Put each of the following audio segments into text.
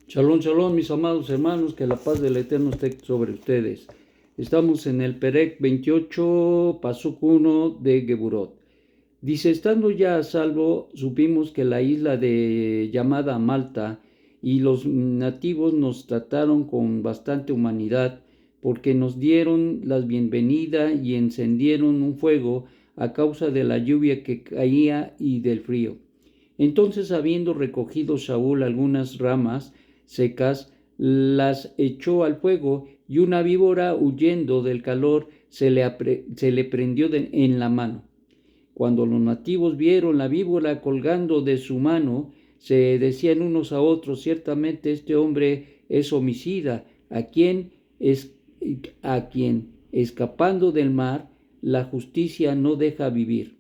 Shalom, shalom, mis amados hermanos, que la paz del Eterno esté sobre ustedes. Estamos en el Perec 28, Pasuk 1 de Geburot. Dice, estando ya a salvo, supimos que la isla llamada Malta y los nativos nos trataron con bastante humanidad, porque nos dieron la bienvenida y encendieron un fuego a causa de la lluvia que caía y del frío. Entonces, habiendo recogido Saúl algunas ramas secas, las echó al fuego, y una víbora, huyendo del calor, se le prendió en la mano. Cuando los nativos vieron la víbora colgando de su mano, se decían unos a otros: ciertamente este hombre es homicida, a quien, escapando del mar, la justicia no deja vivir.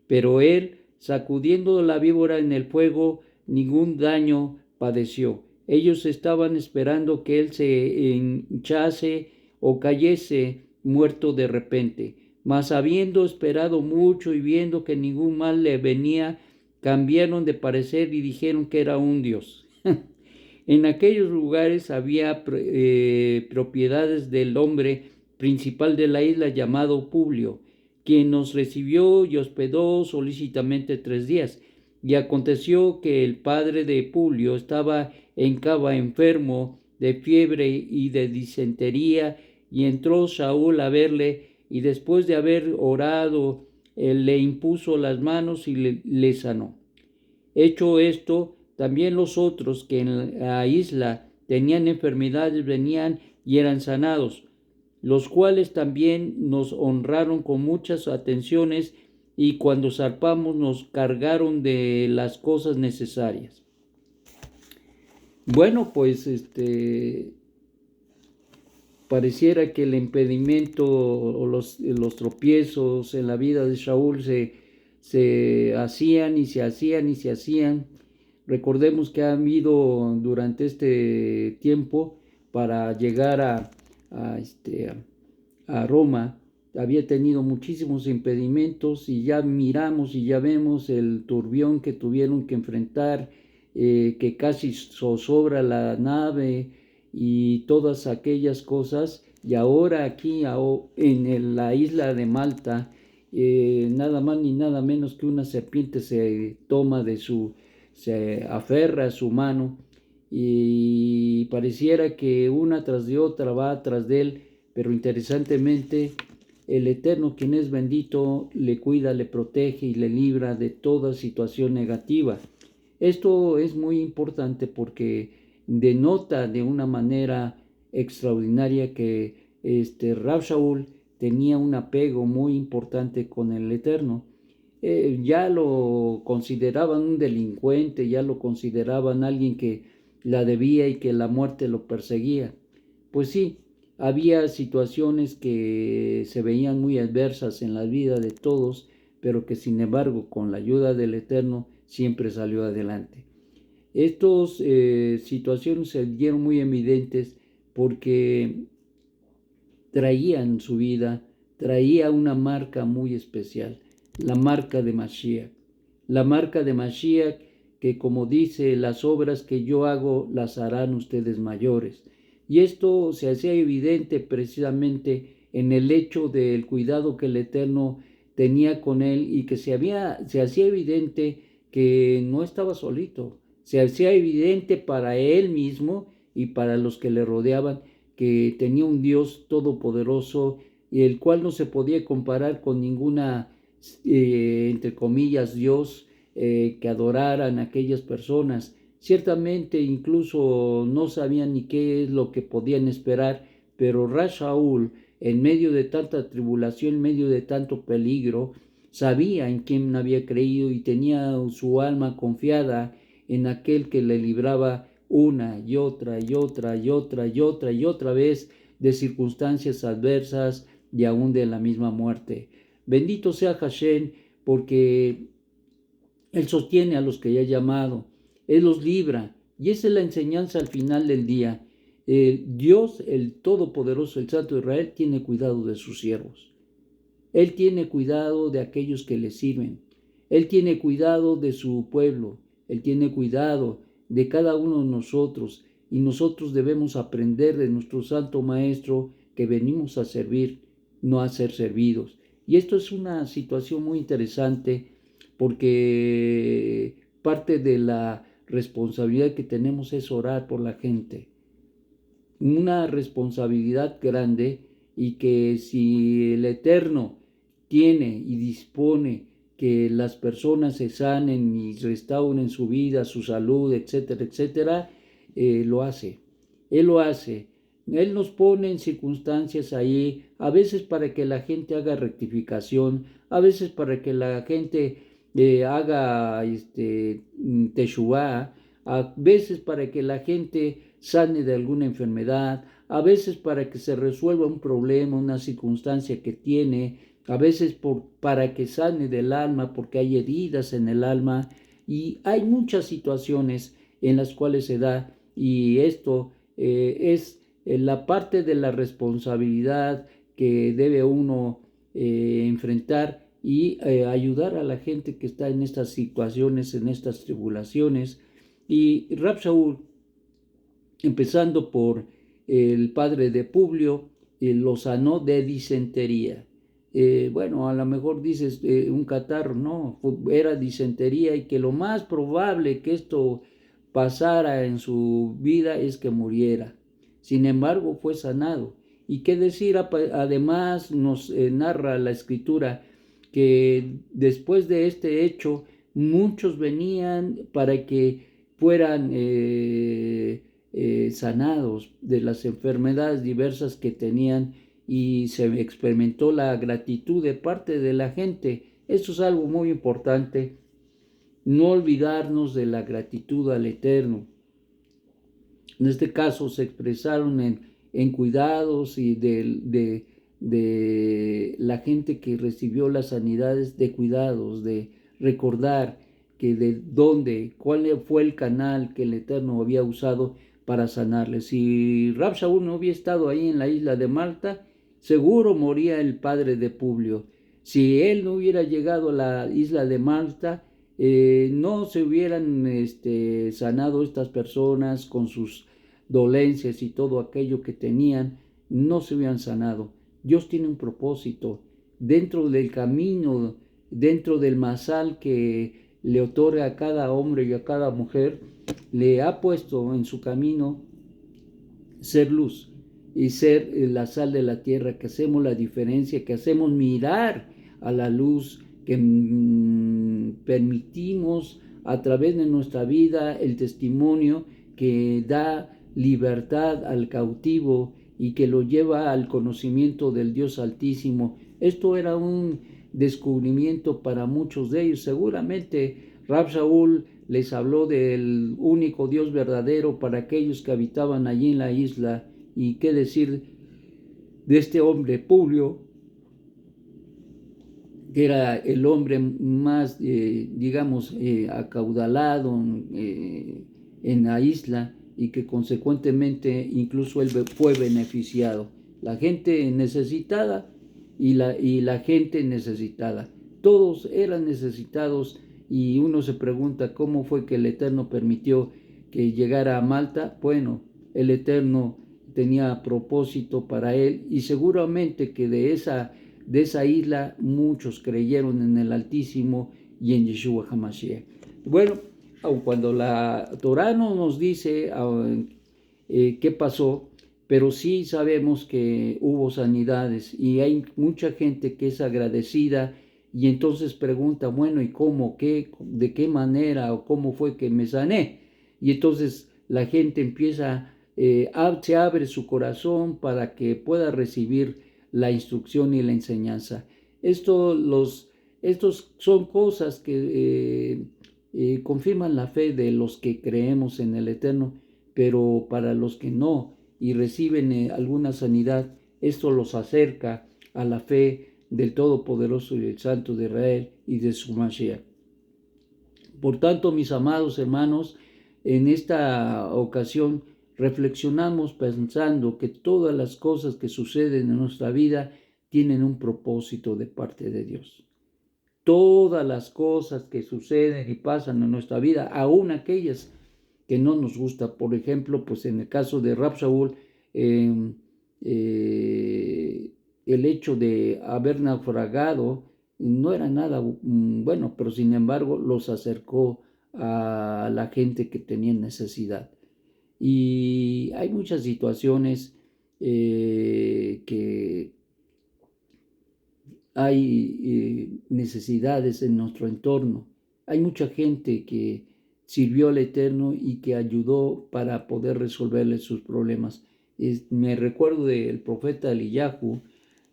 Pero él, sacudiendo la víbora en el fuego, ningún daño padeció. Ellos estaban esperando que él se hinchase o cayese muerto de repente. Mas habiendo esperado mucho y viendo que ningún mal le venía, cambiaron de parecer y dijeron que era un dios. En aquellos lugares había propiedades del hombre principal de la isla llamado Publio, quien nos recibió y hospedó solícitamente 3 días. Y aconteció que el padre de Publio estaba en cama, enfermo de fiebre y de disentería, y entró Saúl a verle, y después de haber orado, él le impuso las manos y le sanó. Hecho esto, también los otros que en la isla tenían enfermedades venían y eran sanados, los cuales también nos honraron con muchas atenciones, y cuando zarpamos nos cargaron de las cosas necesarias. Bueno, pues pareciera que el impedimento o los tropiezos en la vida de Saúl se hacían y se hacían y se hacían. Recordemos que ha habido durante este tiempo, para llegar a Roma, había tenido muchísimos impedimentos, y ya miramos y ya vemos el turbión que tuvieron que enfrentar, que casi zozobra la nave y todas aquellas cosas. Y ahora aquí en la isla de Malta, nada más ni nada menos que una serpiente se aferra a su mano, y pareciera que una tras de otra va tras de él, pero interesantemente el Eterno, quien es bendito, le cuida, le protege y le libra de toda situación negativa. Esto es muy importante porque denota de una manera extraordinaria que Rab Shaul tenía un apego muy importante con el Eterno. Ya lo consideraban un delincuente, ya lo consideraban alguien que la debía y que la muerte lo perseguía. Pues sí, había situaciones que se veían muy adversas en la vida de todos, pero que sin embargo con la ayuda del Eterno siempre salió adelante. Estas situaciones se dieron muy evidentes porque traía su vida, traía una marca muy especial, la marca de Mashiach. La marca de Mashiach, que como dice, las obras que yo hago las harán ustedes mayores. Y esto se hacía evidente precisamente en el hecho del cuidado que el Eterno tenía con él, y que se hacía evidente que no estaba solito. Se hacía evidente para él mismo y para los que le rodeaban que tenía un Dios todopoderoso, y el cual no se podía comparar con ninguna, entre comillas, Dios que adoraran a aquellas personas. Ciertamente incluso no sabían ni qué es lo que podían esperar, pero Shaul, en medio de tanta tribulación, en medio de tanto peligro, sabía en quién había creído y tenía su alma confiada en aquel que le libraba una y otra y otra y otra y otra y otra vez de circunstancias adversas y aún de la misma muerte. Bendito sea Hashem, porque Él sostiene a los que ha llamado, Él los libra, y esa es la enseñanza al final del día. Dios, el Todopoderoso, el Santo de Israel, tiene cuidado de sus siervos. Él tiene cuidado de aquellos que le sirven. Él tiene cuidado de su pueblo. Él tiene cuidado de cada uno de nosotros. y nosotros debemos aprender de nuestro Santo Maestro que venimos a servir, no a ser servidos. Y esto es una situación muy interesante porque parte de la responsabilidad que tenemos es orar por la gente. Una responsabilidad grande, y que si el Eterno tiene y dispone que las personas se sanen y restauren su vida, su salud, etcétera, etcétera, lo hace. Él lo hace. Él nos pone en circunstancias ahí, a veces para que la gente haga rectificación, a veces para que la gente haga teshuvá, a veces para que la gente sane de alguna enfermedad, a veces para que se resuelva un problema, una circunstancia que tiene, a veces para que sane del alma, porque hay heridas en el alma, y hay muchas situaciones en las cuales se da, y esto es la parte de la responsabilidad que debe uno enfrentar y ayudar a la gente que está en estas situaciones, en estas tribulaciones. Y Rab Shaul, empezando por el padre de Publio, lo sanó de disentería. Bueno, a lo mejor dices un catarro, no, era disentería, y que lo más probable que esto pasara en su vida es que muriera. Sin embargo, fue sanado. Y qué decir, además nos narra la escritura que después de este hecho muchos venían para que fueran sanados de las enfermedades diversas que tenían, y se experimentó la gratitud de parte de la gente. Esto es algo muy importante, no olvidarnos de la gratitud al Eterno. En este caso se expresaron en cuidados y de la gente que recibió las sanidades, de cuidados, de recordar que de dónde, cuál fue el canal que el Eterno había usado para sanarles. Si Rab Shaul no hubiera estado ahí en la isla de Malta, seguro moría el padre de Publio. Si él no hubiera llegado a la isla de Malta, no se hubieran sanado estas personas con sus dolencias y todo aquello que tenían, no se hubieran sanado. Dios tiene un propósito dentro del camino, dentro del masal que le otorga a cada hombre y a cada mujer. Le ha puesto en su camino ser luz y ser la sal de la tierra, que hacemos la diferencia, que hacemos mirar a la luz, que permitimos a través de nuestra vida el testimonio que da libertad al cautivo y que lo lleva al conocimiento del Dios Altísimo. Esto era un descubrimiento para muchos de ellos. Seguramente Rab Shaul les habló del único Dios verdadero para aquellos que habitaban allí en la isla. Y qué decir de este hombre Publio, que era el hombre más, acaudalado en la isla, y que consecuentemente incluso él fue beneficiado. La gente necesitada y la gente necesitada. Todos eran necesitados, y uno se pregunta cómo fue que el Eterno permitió que llegara a Malta. Bueno, el Eterno tenía propósito para él, y seguramente que de esa isla muchos creyeron en el Altísimo y en Yeshua HaMashiach. Bueno, aun cuando la Torah no nos dice qué pasó, pero sí sabemos que hubo sanidades, y hay mucha gente que es agradecida, y entonces pregunta, bueno, ¿y cómo? ¿De qué manera? ¿O cómo fue que me sané? Y entonces la gente empieza, se abre su corazón para que pueda recibir la instrucción y la enseñanza. Estos son cosas que confirman la fe de los que creemos en el Eterno, pero para los que no y reciben alguna sanidad, esto los acerca a la fe del Todopoderoso y el Santo de Israel y de su Mashiach. Por tanto, mis amados hermanos, en esta ocasión reflexionamos pensando que todas las cosas que suceden en nuestra vida tienen un propósito de parte de Dios. Todas las cosas que suceden y pasan en nuestra vida, aun aquellas que no nos gusta. Por ejemplo, pues en el caso de Rab Shaul, el hecho de haber naufragado no era nada bueno, pero sin embargo los acercó a la gente que tenía necesidad. Y hay muchas situaciones que hay necesidades en nuestro entorno. Hay mucha gente que sirvió al Eterno y que ayudó para poder resolverle sus problemas. Me recuerdo del profeta Eliyahu,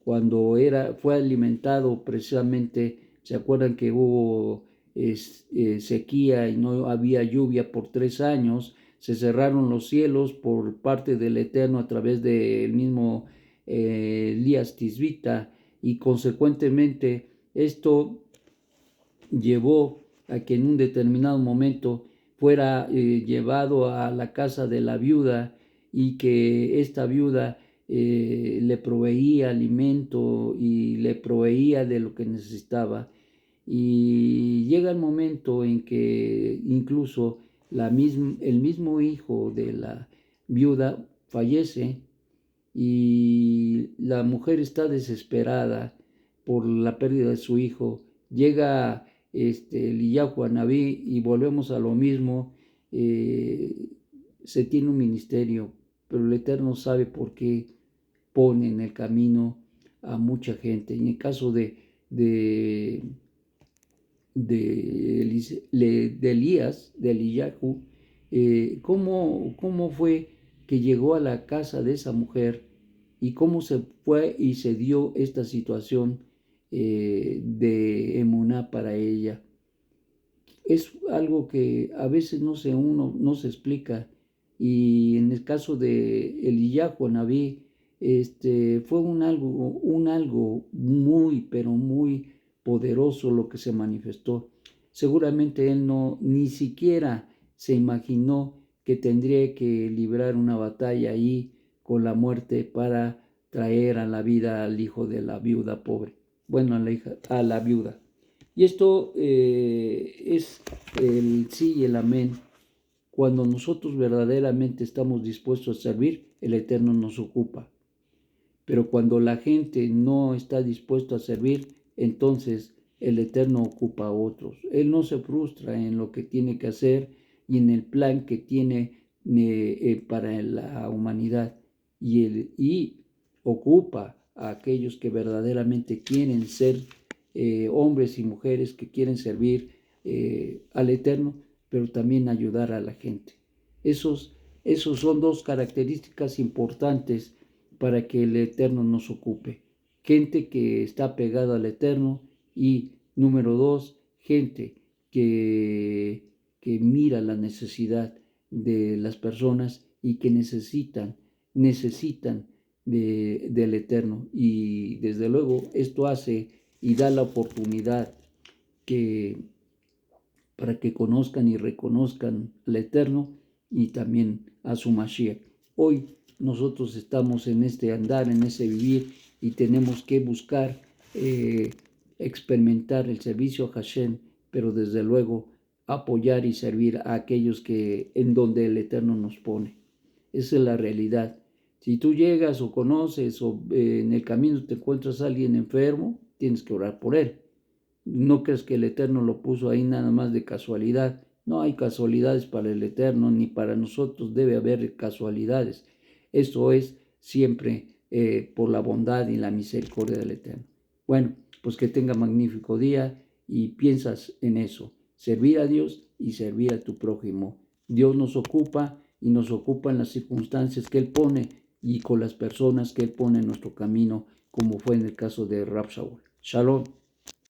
cuando fue alimentado precisamente, ¿se acuerdan que hubo sequía y no había lluvia por 3 años? Se cerraron los cielos por parte del Eterno a través del mismo Elías Tisbita, y consecuentemente esto llevó a que en un determinado momento fuera llevado a la casa de la viuda, y que esta viuda le proveía alimento y le proveía de lo que necesitaba. Y llega el momento en que incluso el mismo hijo de la viuda fallece, y la mujer está desesperada por la pérdida de su hijo. Llega Eliyahu Anabí y volvemos a lo mismo. Se tiene un ministerio, pero el Eterno sabe por qué pone en el camino a mucha gente. En el caso de Elías, de Eliyahu, cómo fue que llegó a la casa de esa mujer y cómo se fue y se dio esta situación de emuná para ella. Es algo que a veces uno no se explica, y en el caso de Eliyahu Anabí, fue un algo muy, pero muy poderoso lo que se manifestó. Seguramente él ni siquiera se imaginó que tendría que librar una batalla ahí con la muerte para traer a la vida al hijo de la viuda pobre. Bueno, a la viuda. Y esto es el sí y el amén. Cuando nosotros verdaderamente estamos dispuestos a servir, el Eterno nos ocupa. Pero cuando la gente no está dispuesta a servir, entonces el Eterno ocupa a otros. Él no se frustra en lo que tiene que hacer y en el plan que tiene para la humanidad. Y ocupa a aquellos que verdaderamente quieren ser hombres y mujeres que quieren servir al Eterno, pero también ayudar a la gente. Esos son dos características importantes para que el Eterno nos ocupe. Gente que está pegada al Eterno, y número 2, gente que mira la necesidad de las personas y que necesitan del Eterno. Y desde luego esto hace y da la oportunidad para que conozcan y reconozcan al Eterno y también a su Mashiach. Hoy nosotros estamos en este andar, en ese vivir, y tenemos que buscar experimentar el servicio a Hashem, pero desde luego apoyar y servir a aquellos en donde el Eterno nos pone. Esa es la realidad. Si tú llegas o conoces o en el camino te encuentras a alguien enfermo, tienes que orar por él. No crees que el Eterno lo puso ahí nada más de casualidad. No hay casualidades para el Eterno, ni para nosotros debe haber casualidades. Esto es siempre por la bondad y la misericordia del Eterno. Bueno, pues que tenga magnífico día y piensas en eso. Servir a Dios y servir a tu prójimo. Dios nos ocupa y nos ocupa en las circunstancias que Él pone y con las personas que Él pone en nuestro camino, como fue en el caso de Rab Shaul. Shalom.